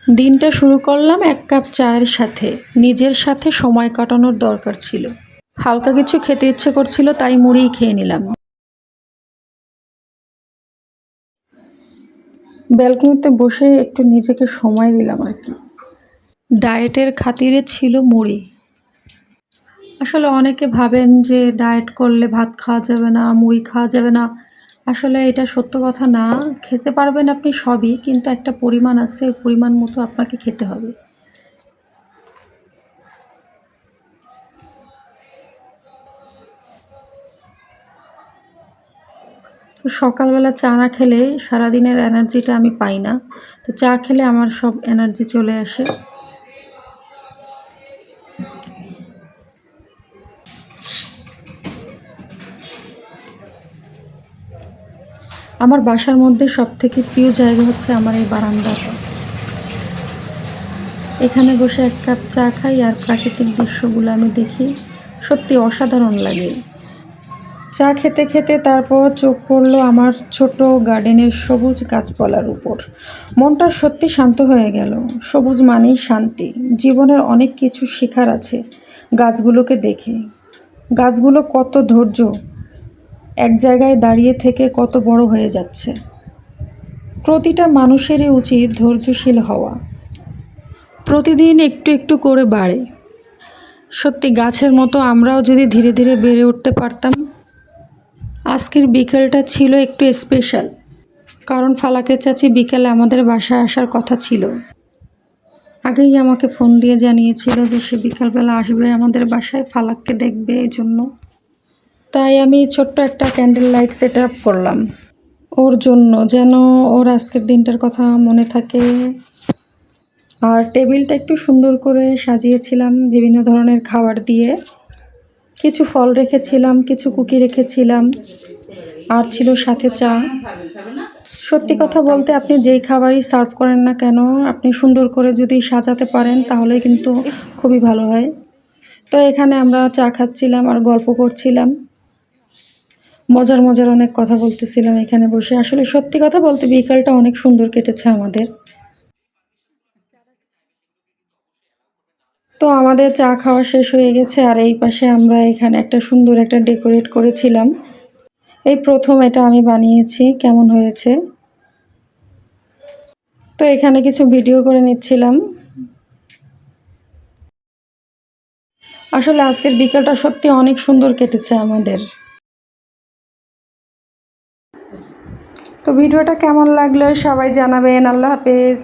দিনটা শুরু করলাম এক কাপ চায়ের সাথে। নিজের সাথে সময় কাটানোর দরকার ছিল। হালকা কিছু খেতে ইচ্ছে করছিল, তাই মুড়িই খেয়ে নিলাম। ব্যালকনিতে বসে একটু নিজেকে সময় দিলাম আর কি। ডায়েটের খাতিরে ছিল মুড়ি। আসলে অনেকে ভাবেন যে ডায়েট করলে ভাত খাওয়া যাবে না, মুড়ি খাওয়া যাবে না। আসলে এটা সত্য কথা না। খেতে পারবেন আপনি সবই, কিন্তু একটা পরিমাণ আছে, পরিমাণ মতো আপনাকে খেতে হবে। তো সকালবেলা চা না খেলে সারাদিনের এনার্জিটা আমি পাই না। তো চা খেলে আমার সব এনার্জি চলে আসে। আমার বাসার মধ্যে সবথেকে প্রিয় জায়গা হচ্ছে আমার এই বারান্দাটা। এখানে বসে এক কাপ চা খাই আর প্রাকৃতিক দৃশ্যগুলো আমি দেখি, সত্যি অসাধারণ লাগে। চা খেতে খেতে তারপর চোখ পড়লো আমার ছোট গার্ডেনের সবুজ গাছপালার উপর। মনটা সত্যি শান্ত হয়ে গেল। সবুজ মানেই শান্তি। জীবনের অনেক কিছু শেখার আছে গাছগুলোকে দেখে। গাছগুলো কত ধৈর্য, এক জায়গায় দাঁড়িয়ে থেকে কত বড় হয়ে যাচ্ছে। প্রতিটা মানুষেরই উচিত ধৈর্যশীল হওয়া। প্রতিদিন একটু একটু করে বাড়ে। সত্যি গাছের মতো আমরাও যদি ধীরে ধীরে বেড়ে উঠতে পারতাম। আজকের বিকেলটা ছিল একটু স্পেশাল, কারণ ফালাকের চাচি বিকেলে আমাদের বাসায় আসার কথা ছিল। আগেই আমাকে ফোন দিয়ে জানিয়েছিল যে সে বিকালবেলা আসবে আমাদের বাসায়, ফালাককে দেখবে, এই জন্য। তাই আমি ছোট্ট একটা ক্যান্ডেল লাইট সেট আপ করলাম ওর জন্য, যেন ওর আজকের দিনটার কথা মনে থাকে। আর টেবিলটা একটু সুন্দর করে সাজিয়েছিলাম বিভিন্ন ধরনের খাবার দিয়ে। কিছু ফল রেখেছিলাম, কিছু কুকি রেখেছিলাম, আর ছিল সাথে চা। সত্যি কথা বলতে আপনি যেই খাবারই সার্ভ করেন না কেন, আপনি সুন্দর করে যদি সাজাতে পারেন তাহলে কিন্তু খুবই ভালো হয়। তো এখানে আমরা চা খাচ্ছিলাম আর গল্প করছিলাম, মজার মজার অনেক কথা বলতেছিলাম এখানে বসে। আসলে সত্যি কথা বলতে বিকালটা অনেক সুন্দর কেটেছে আমাদের। তো আমাদের চা খাওয়া শেষ হয়ে গেছে, আর এই পাশে আমরা এখানে একটা সুন্দর একটা ডেকোরেট করেছিলাম। এই প্রথম এটা আমি বানিয়েছি, কেমন হয়েছে। তো এখানে কিছু ভিডিও করে নিচ্ছিলাম। আসলে আজকের বিকালটা সত্যি অনেক সুন্দর কেটেছে আমাদের। তো ভিডিওটা কেমন লাগলো সবাই জানাবেন। আল্লাহ হাফেজ।